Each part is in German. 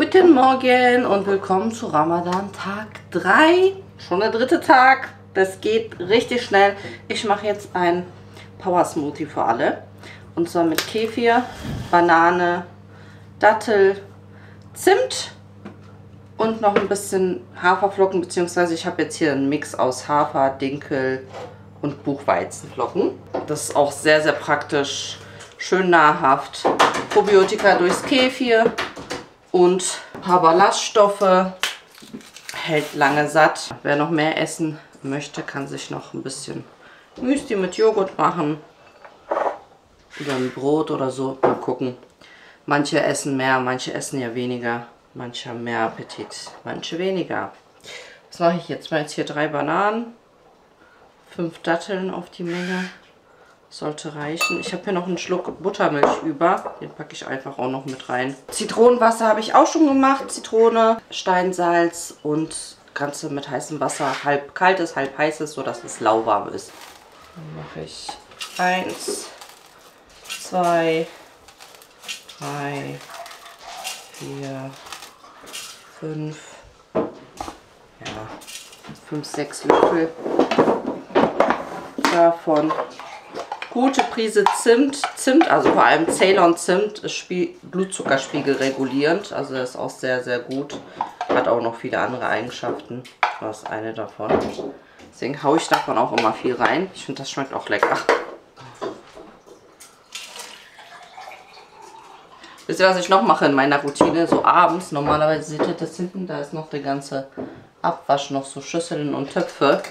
Guten Morgen und willkommen zu Ramadan Tag 3. Schon der dritte Tag. Das geht richtig schnell. Ich mache jetzt ein Power Smoothie für alle. Und zwar mit Kefir, Banane, Dattel, Zimt und noch ein bisschen Haferflocken. Beziehungsweise ich habe jetzt hier einen Mix aus Hafer, Dinkel und Buchweizenflocken. Das ist auch sehr, sehr praktisch. Schön nahrhaft. Probiotika durchs Kefir. Und ein paar Ballaststoffe, hält lange satt. Wer noch mehr essen möchte, kann sich noch ein bisschen Müsli mit Joghurt machen. Oder ein Brot oder so. Mal gucken. Manche essen mehr, manche essen ja weniger. Manche haben mehr Appetit, manche weniger. Was mache ich jetzt? Mal jetzt hier 3 Bananen, 5 Datteln auf die Menge. Sollte reichen. Ich habe hier noch einen Schluck Buttermilch über. Den packe ich einfach auch noch mit rein. Zitronenwasser habe ich auch schon gemacht. Zitrone, Steinsalz und das Ganze mit heißem Wasser. Halb kaltes, halb heißes, sodass es lauwarm ist. Dann mache ich 1, 2, 3, 4, 5, ja, 5, 6 Löffel davon. Gute Prise Zimt. Zimt, also vor allem Ceylon-Zimt, ist Blutzuckerspiegel regulierend. Also das ist auch sehr, sehr gut. Hat auch noch viele andere Eigenschaften. Das ist eine davon. Deswegen haue ich davon auch immer viel rein. Ich finde, das schmeckt auch lecker. Wisst ihr, was ich noch mache in meiner Routine? So abends, normalerweise seht ihr das hinten, da ist noch der ganze Abwasch, noch so Schüsseln und Töpfe.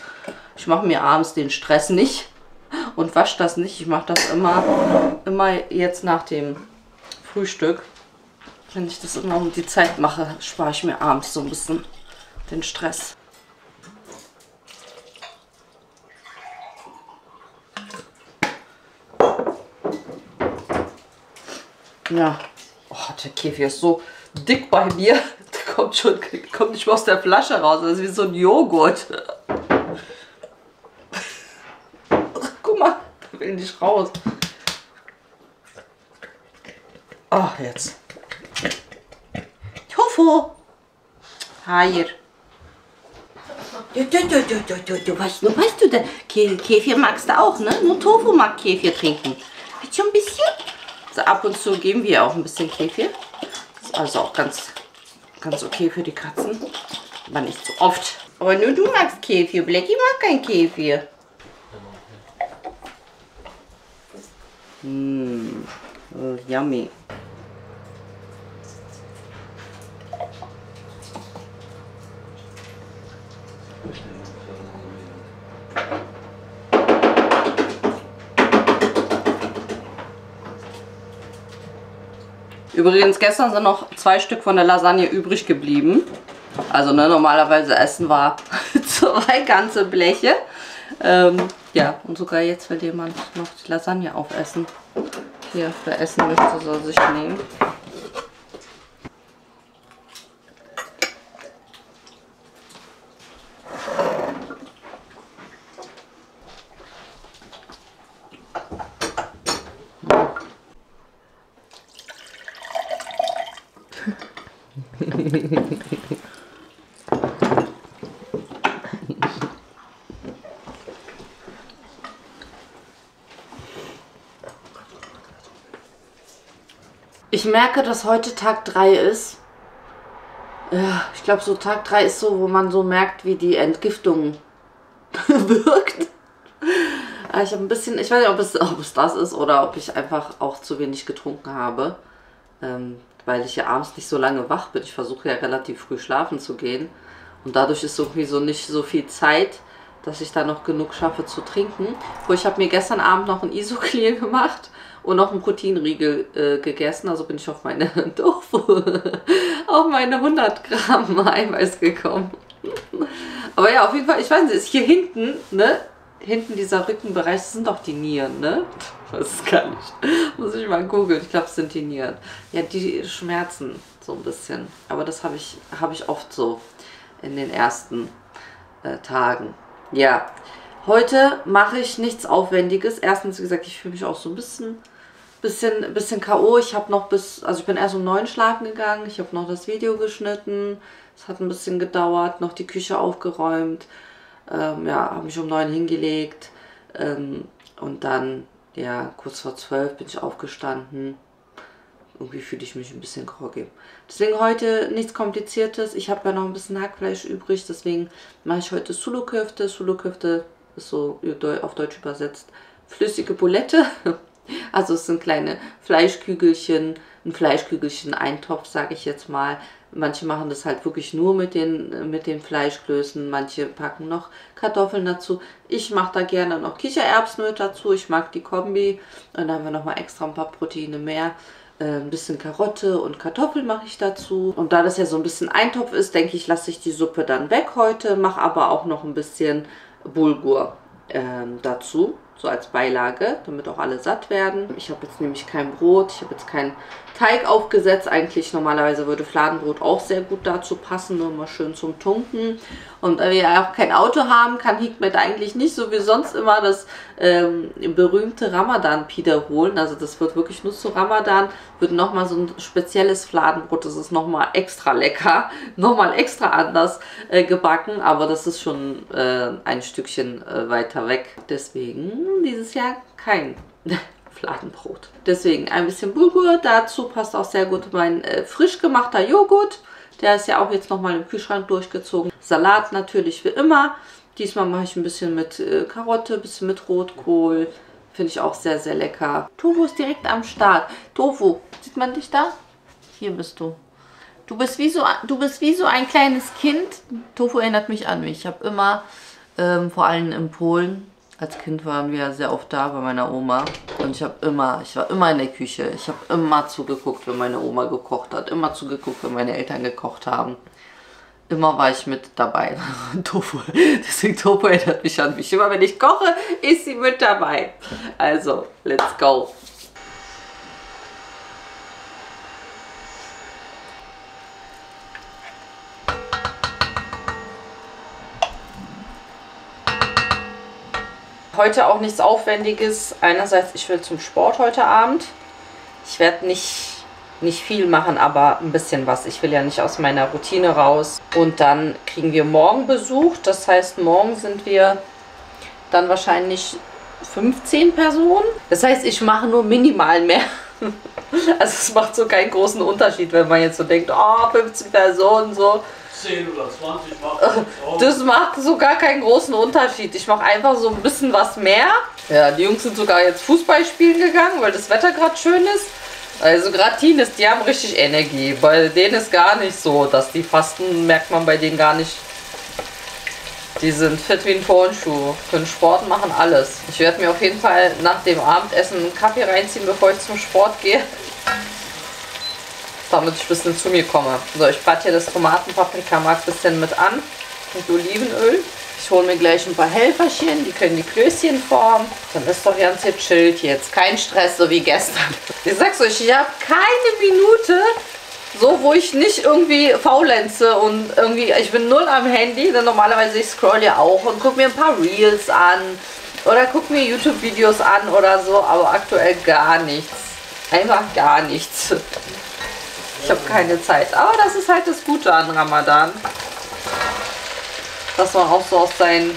Ich mache mir abends den Stress nicht. Und wasche das nicht. Ich mache das immer jetzt nach dem Frühstück. Wenn ich das immer um die Zeit mache, spare ich mir abends so ein bisschen den Stress. Ja. Oh, der Kefir ist so dick bei mir. Der kommt nicht mehr aus der Flasche raus. Das ist wie so ein Joghurt. Will nicht raus. Oh, jetzt. Tofu. Hier. Du weißt du denn, Kefir magst du auch, ne? Nur Tofu mag Kefir trinken. Willst du ein bisschen? Also ab und zu geben wir auch ein bisschen Kefir. Das ist also auch ganz okay für die Katzen. Aber nicht so oft. Aber nur du magst Kefir. Blackie mag kein Kefir. Yummy. Übrigens, gestern sind noch 2 Stück von der Lasagne übrig geblieben. Also ne, normalerweise essen wir 2 ganze Bleche. Ja, und sogar jetzt will jemand noch die Lasagne aufessen. Hier, wer essen möchte, soll sich nehmen. Ich merke, dass heute Tag 3 ist. Ja, ich glaube, so Tag 3 ist so, wo man so merkt, wie die Entgiftung wirkt. Ich habe ein bisschen, ich weiß nicht, ob es das ist oder ob ich einfach auch zu wenig getrunken habe. Weil ich ja abends nicht so lange wach bin. Ich versuche ja relativ früh schlafen zu gehen. Und dadurch ist irgendwie so nicht so viel Zeit, dass ich da noch genug schaffe zu trinken. Ich habe mir gestern Abend noch ein Isoclear gemacht und noch einen Proteinriegel gegessen. Also bin ich auf meine auf meine 100 Gramm Eiweiß gekommen. Aber ja, auf jeden Fall, ich weiß nicht, ist hier hinten, ne? Hinten dieser Rückenbereich, das sind doch die Nieren, ne? Ich weiß es gar nicht. Muss ich mal googeln. Ich glaube, es sind die Nieren. Ja, die schmerzen so ein bisschen. Aber das habe ich oft so in den ersten Tagen. Ja, heute mache ich nichts Aufwendiges. Erstens, wie gesagt, ich fühle mich auch so ein bisschen Bisschen K.O. Ich habe noch also ich bin erst um 9 schlafen gegangen. Ich habe noch das Video geschnitten. Es hat ein bisschen gedauert, noch die Küche aufgeräumt. Ja, habe mich um 9 hingelegt. Und dann, ja, kurz vor 12 bin ich aufgestanden. Irgendwie fühle ich mich ein bisschen groggy. Deswegen heute nichts Kompliziertes. Ich habe ja noch ein bisschen Hackfleisch übrig. Deswegen mache ich heute Sulu-Köfte. Sulu-Köfte ist so auf Deutsch übersetzt flüssige Bulette. Also es sind kleine Fleischkügelchen, ein Fleischkügelchen-Eintopf, sage ich jetzt mal. Manche machen das halt wirklich nur mit den Fleischklößen, manche packen noch Kartoffeln dazu. Ich mache da gerne noch Kichererbsen mit dazu, ich mag die Kombi. Und dann haben wir nochmal extra ein paar Proteine mehr. Ein bisschen Karotte und Kartoffeln mache ich dazu. Und da das ja so ein bisschen Eintopf ist, denke ich, lasse ich die Suppe dann weg heute. Mache aber auch noch ein bisschen Bulgur dazu, so als Beilage, damit auch alle satt werden. Ich habe jetzt nämlich kein Brot, ich habe jetzt keinen Teig aufgesetzt. Eigentlich normalerweise würde Fladenbrot auch sehr gut dazu passen, nur mal schön zum Tunken. Und da wir ja auch kein Auto haben, kann Hikmet eigentlich nicht so wie sonst immer das berühmte Ramadan-Pide holen. Also das wird wirklich nur zu Ramadan, wird nochmal so ein spezielles Fladenbrot, das ist nochmal extra lecker, nochmal extra anders gebacken, aber das ist schon ein Stückchen weiter weg. Deswegen dieses Jahr kein Fladenbrot. Deswegen ein bisschen Bulgur. Dazu passt auch sehr gut mein frisch gemachter Joghurt. Der ist ja auch jetzt nochmal im Kühlschrank durchgezogen. Salat natürlich wie immer. Diesmal mache ich ein bisschen mit Karotte, ein bisschen mit Rotkohl. Finde ich auch sehr, sehr lecker. Tofu ist direkt am Start. Tofu, sieht man dich da? Hier bist du. Du bist wie so ein kleines Kind. Tofu erinnert mich an mich. Ich habe immer, vor allem in Polen, als Kind waren wir sehr oft da bei meiner Oma und ich war immer in der Küche. Ich habe immer zugeguckt, wenn meine Oma gekocht hat, immer zugeguckt, wenn meine Eltern gekocht haben. Immer war ich mit dabei. Tofu. Deswegen Tofu erinnert mich an mich. Immer wenn ich koche, ist sie mit dabei. Also, let's go. Heute auch nichts Aufwendiges. Einerseits, ich will zum Sport heute Abend. Ich werde nicht viel machen, aber ein bisschen was. Ich will ja nicht aus meiner Routine raus. Und dann kriegen wir morgen Besuch. Das heißt, morgen sind wir dann wahrscheinlich 15 Personen. Das heißt, ich mache nur minimal mehr. Also es macht so keinen großen Unterschied, wenn man jetzt so denkt, oh, 15 Personen, so. 10 oder 20 macht das macht so gar keinen großen Unterschied. Ich mache einfach so ein bisschen was mehr. Ja, die Jungs sind sogar jetzt Fußball spielen gegangen, weil das Wetter gerade schön ist. Also gerade Teenies, die haben richtig Energie. Bei denen ist gar nicht so, dass die fasten, merkt man bei denen gar nicht. Die sind fit wie ein Turnschuh. Können Sport machen, alles. Ich werde mir auf jeden Fall nach dem Abendessen einen Kaffee reinziehen, bevor ich zum Sport gehe. Damit ich ein bisschen zu mir komme. So, ich brate hier das Tomaten-Paprika-Mark ein bisschen mit an. Mit Olivenöl. Ich hole mir gleich ein paar Helferchen, die können die Klößchen formen. Dann ist doch ganz gechillt jetzt. Kein Stress, so wie gestern. Ich sag's euch, ich habe keine Minute, so wo ich nicht irgendwie faulenze und irgendwie, ich bin null am Handy. Denn normalerweise ich scroll ja auch und gucke mir ein paar Reels an. Oder gucke mir YouTube-Videos an oder so. Aber aktuell gar nichts. Einfach gar nichts. Ich habe keine Zeit. Aber das ist halt das Gute an Ramadan. Dass man auch so aus seinen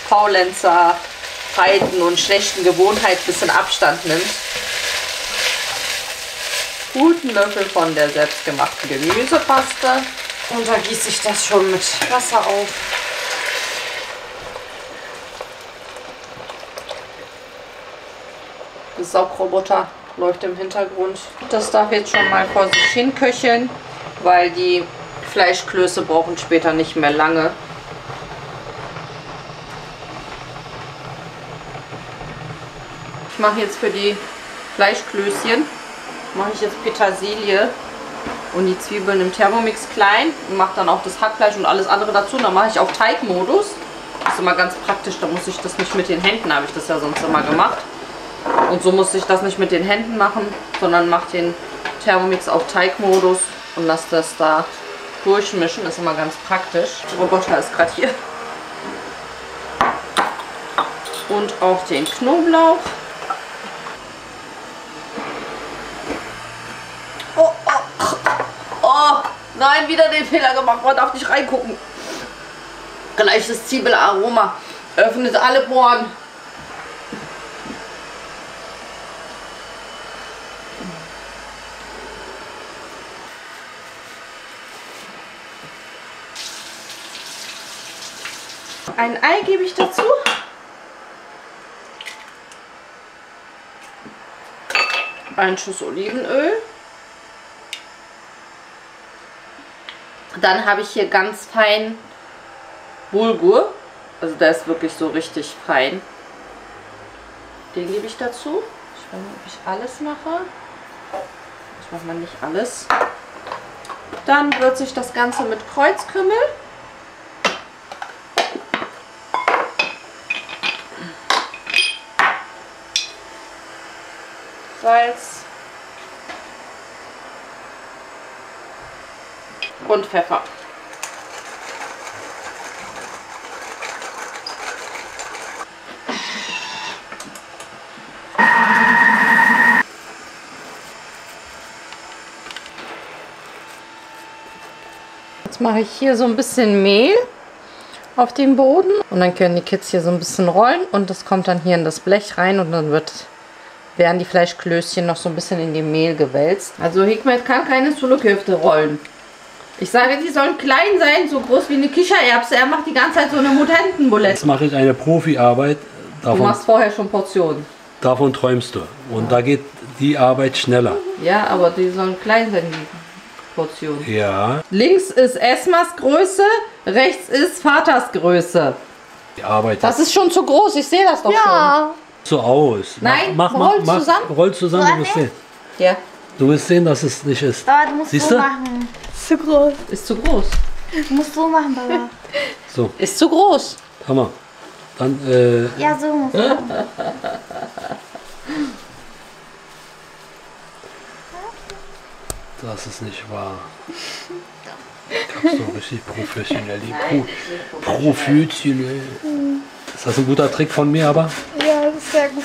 Faulenzer-Zeiten und schlechten Gewohnheiten ein bisschen Abstand nimmt. Guten Löffel von der selbstgemachten Gemüsepaste. Und da gieße ich das schon mit Wasser auf. Der Saugroboter läuft im Hintergrund. Das darf jetzt schon mal vor sich hin köcheln, weil die Fleischklöße brauchen später nicht mehr lange. Ich mache jetzt für die Fleischklößchen mache ich jetzt Petersilie und die Zwiebeln im Thermomix klein und mache dann auch das Hackfleisch und alles andere dazu. Und dann mache ich auf Teigmodus. Das ist immer ganz praktisch, da muss ich das nicht mit den Händen, habe ich das ja sonst immer gemacht. Und so muss ich das nicht mit den Händen machen, sondern mache den Thermomix auf Teigmodus und lasse das da durchmischen. Das ist immer ganz praktisch. Der Roboter ist gerade hier. Und auch den Knoblauch. Nein, wieder den Fehler gemacht. Man darf nicht reingucken. Gleich das Zwiebelaroma. Öffnet alle Poren. Ein Ei gebe ich dazu. Ein Schuss Olivenöl. Dann habe ich hier ganz fein Bulgur. Also der ist wirklich so richtig fein. Den gebe ich dazu. Ich weiß nicht, ob ich alles mache. Ich mache mal nicht alles. Dann würze ich das Ganze mit Kreuzkümmel. Salz und Pfeffer. Jetzt mache ich hier so ein bisschen Mehl auf den Boden und dann können die Kids hier so ein bisschen rollen und das kommt dann hier in das Blech rein und dann werden die Fleischklößchen noch so ein bisschen in dem Mehl gewälzt. Also Hikmet kann keine Suluköfte rollen. Ich sage, die sollen klein sein, so groß wie eine Kichererbse. Er macht die ganze Zeit so eine Mutantenbulette. Jetzt mache ich eine Profiarbeit. Du machst vorher schon Portionen. Davon träumst du. Und da geht die Arbeit schneller. Ja, aber die sollen klein sein, die Portionen. Ja. Links ist Esmas Größe, rechts ist Vaters Größe. Die Arbeit Das ist schon zu groß, ich sehe das doch schon. so aus. Nein, roll zusammen. Roll zusammen, du wirst sehen. Ja. Du wirst sehen, dass es nicht ist. Aber du musst Siehst so du? machen. Ist zu groß. Ist zu groß. Du musst so machen, Baba. So, Ist zu groß. Hammer. Dann, Ja, so musst du machen. das ist nicht wahr. Ich hab so richtig professionell. Professionell. Ist das ein guter Trick von mir, aber? Ja, das ist sehr gut.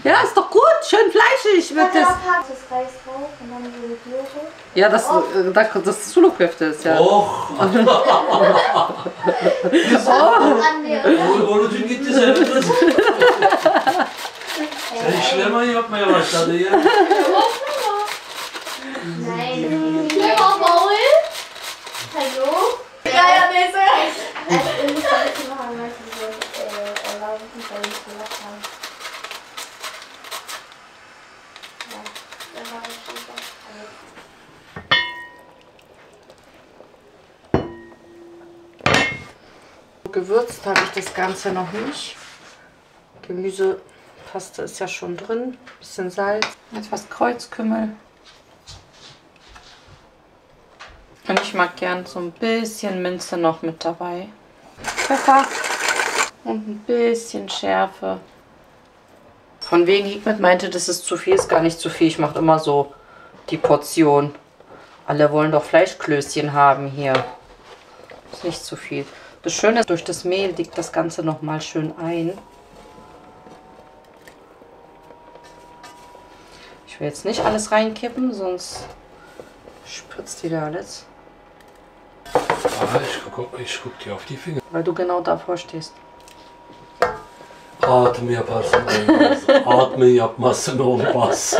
Ja, ist doch gut. Schön fleischig wird das. Das Reis drauf und dann so mit Joghurt. Ja, das Suluköfte ist ja. Och, An mir. ohne den gibt es ja nicht. Das ist nicht schlimmer, ich hab mir ja was da hier. Nein. Maul. Hallo? Ja, nee, so. Also, ihr müsst ein bisschen machen, weil sie so erlauben, weil wir nicht gemacht haben. Ja, dann war das super. Gewürzt habe ich das Ganze noch nicht. Gemüsepaste ist ja schon drin. Bisschen Salz, etwas Kreuzkümmel. Und ich mag gern so ein bisschen Minze noch mit dabei. Pfeffer und ein bisschen Schärfe. Von wegen Hikmet meinte, das ist zu viel, ist gar nicht zu viel. Ich mache immer so die Portion. Alle wollen doch Fleischklößchen haben hier. Ist nicht zu viel. Das Schöne ist, durch das Mehl liegt das Ganze noch mal schön ein. Ich will jetzt nicht alles reinkippen, sonst spritzt wieder alles. Ah, ich guck dir auf die Finger. Weil du genau davor stehst. Atme yapmasın olmaz. Atme yapmasın olmaz.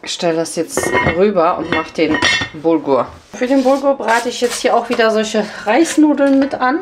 Ich stelle das jetzt rüber und mache den Bulgur. Für den Bulgur brate ich jetzt hier auch wieder solche Reisnudeln mit an.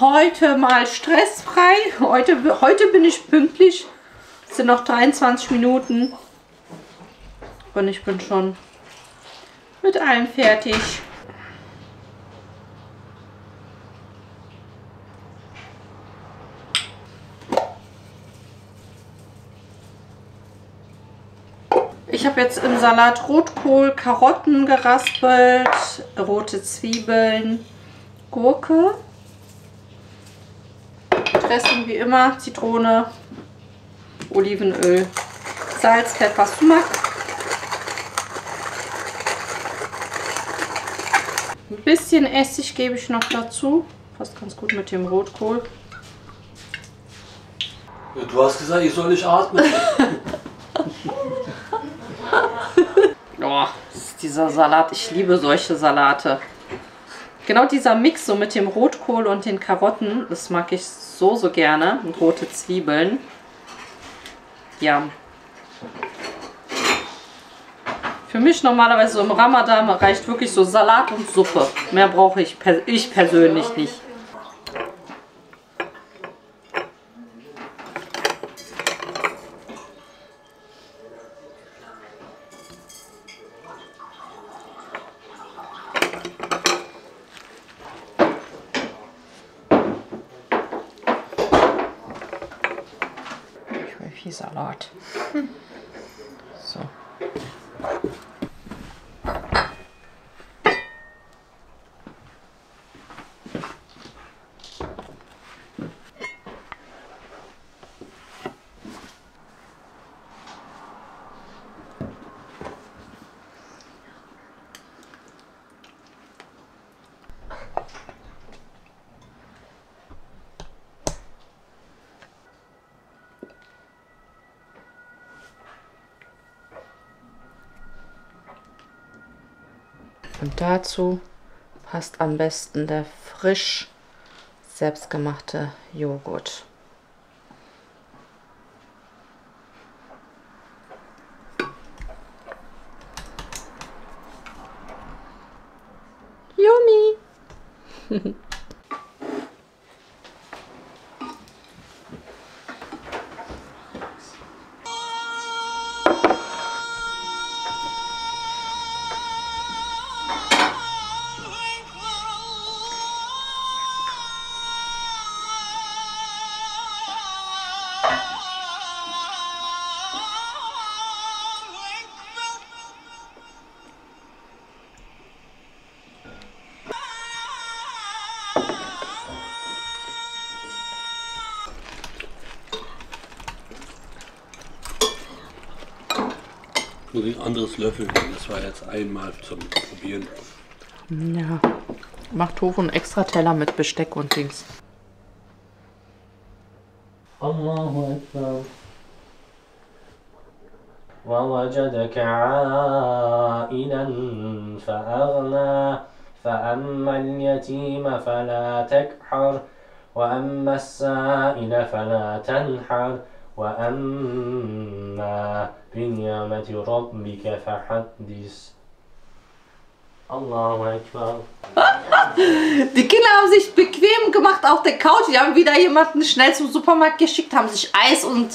heute mal stressfrei. Heute bin ich pünktlich. Es sind noch 23 Minuten. Und ich bin schon mit allem fertig. Ich habe jetzt im Salat Rotkohl, Karotten geraspelt, rote Zwiebeln, Gurke. Dressing wie immer, Zitrone, Olivenöl, Salz, Pfeffer, Sumak. Ein bisschen Essig gebe ich noch dazu. Passt ganz gut mit dem Rotkohl. Ja, du hast gesagt, ich soll nicht atmen. Oh, das ist dieser Salat. Ich liebe solche Salate. Genau dieser Mix so mit dem Rotkohl und den Karotten, das mag ich so gerne. Und rote Zwiebeln. Ja. Für mich normalerweise so im Ramadan reicht wirklich so Salat und Suppe. Mehr brauche ich persönlich nicht. Viel Salat. So. Und dazu passt am besten der frisch selbstgemachte Joghurt. Yummy! Muss ich ein anderes Löffel nehmen. Das war jetzt einmal zum Probieren. Ja, mach Tofu einen extra Teller mit Besteck und Dings. Allahu Akbar. ووجدك عائلا فأغنى فأما اليتيم فلا تقهر وأما السائل فلا تنحر وأما بنعمة ربك فحدث. Allahu Akbar. Die Kinder haben sich bequem gemacht auf der Couch. Die haben wieder jemanden schnell zum Supermarkt geschickt, haben sich Eis und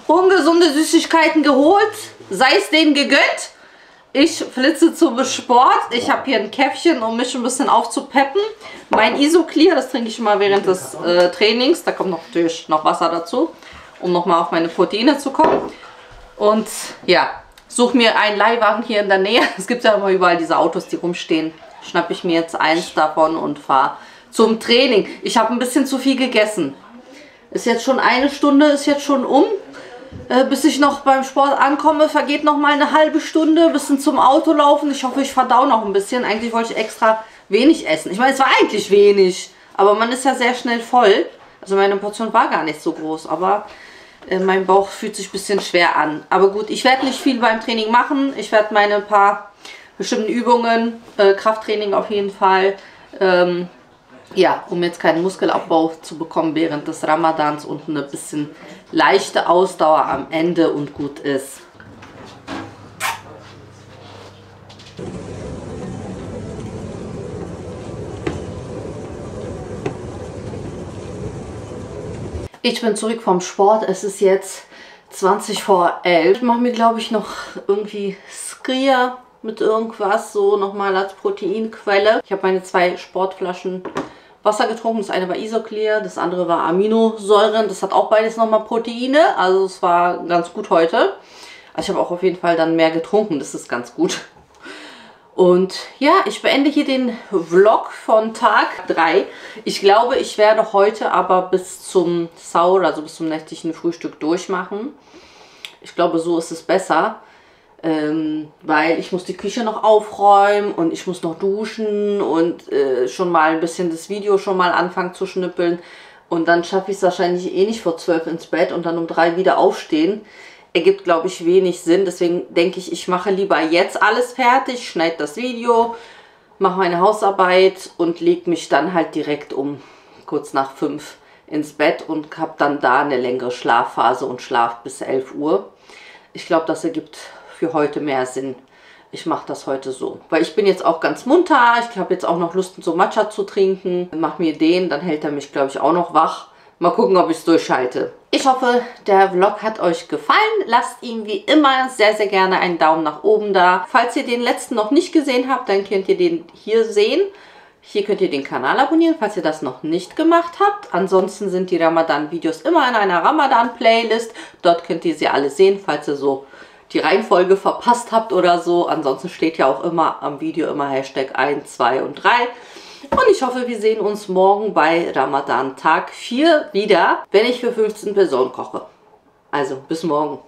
ungesunde Süßigkeiten geholt. Sei es denen gegönnt. Ich flitze zum Sport. Ich habe hier ein Käffchen, um mich ein bisschen aufzupeppen. Mein Isoclear, das trinke ich immer während des Trainings. Da kommt natürlich noch Wasser dazu, um nochmal auf meine Proteine zu kommen. Und ja, suche mir einen Leihwagen hier in der Nähe. Es gibt ja immer überall diese Autos, die rumstehen. Schnappe ich mir jetzt eins davon und fahre zum Training. Ich habe ein bisschen zu viel gegessen. Ist jetzt schon eine Stunde, ist jetzt schon um. Bis ich noch beim Sport ankomme, vergeht noch mal eine halbe Stunde. Bisschen zum Auto laufen. Ich hoffe, ich verdau noch ein bisschen. Eigentlich wollte ich extra wenig essen. Ich meine, es war eigentlich wenig. Aber man ist ja sehr schnell voll. Also meine Portion war gar nicht so groß. Aber mein Bauch fühlt sich ein bisschen schwer an. Aber gut, ich werde nicht viel beim Training machen. Ich werde meine paar bestimmten Übungen, Krafttraining auf jeden Fall, ja, um jetzt keinen Muskelaufbau zu bekommen während des Ramadans und eine bisschen leichte Ausdauer am Ende und gut ist. Ich bin zurück vom Sport. Es ist jetzt 20 vor 11. Ich mache mir, glaube ich, noch irgendwie Skria mit irgendwas, so nochmal als Proteinquelle. Ich habe meine 2 Sportflaschen Wasser getrunken. Das eine war Isoclear, das andere war Aminosäuren. Das hat auch beides nochmal Proteine. Also es war ganz gut heute. Also ich habe auch auf jeden Fall dann mehr getrunken. Das ist ganz gut. Und ja, ich beende hier den Vlog von Tag 3. Ich glaube, ich werde heute aber bis zum Sahur, also bis zum nächtlichen Frühstück durchmachen. Ich glaube, so ist es besser, weil ich muss die Küche noch aufräumen und ich muss noch duschen und schon mal ein bisschen das Video schon mal anfangen zu schnippeln. Und dann schaffe ich es wahrscheinlich eh nicht vor 12 ins Bett und dann um 3 wieder aufstehen. Ergibt, glaube ich, wenig Sinn. Deswegen denke ich, ich mache lieber jetzt alles fertig, schneide das Video, mache meine Hausarbeit und lege mich dann halt direkt um kurz nach 5 ins Bett und habe dann da eine längere Schlafphase und schlaf bis 11 Uhr. Ich glaube, das ergibt für heute mehr Sinn. Ich mache das heute so. Weil ich bin jetzt auch ganz munter. Ich habe jetzt auch noch Lust, so Matcha zu trinken. Mache mir den, dann hält er mich, glaube ich, auch noch wach. Mal gucken, ob ich es durchhalte. Ich hoffe, der Vlog hat euch gefallen. Lasst ihm wie immer sehr, sehr gerne einen Daumen nach oben da. Falls ihr den letzten noch nicht gesehen habt, dann könnt ihr den hier sehen. Hier könnt ihr den Kanal abonnieren, falls ihr das noch nicht gemacht habt. Ansonsten sind die Ramadan-Videos immer in einer Ramadan-Playlist. Dort könnt ihr sie alle sehen, falls ihr so die Reihenfolge verpasst habt oder so. Ansonsten steht ja auch immer am Video immer Hashtag 1, 2 und 3. Und ich hoffe, wir sehen uns morgen bei Ramadan Tag 4 wieder, wenn ich für 15 Personen koche. Also, bis morgen.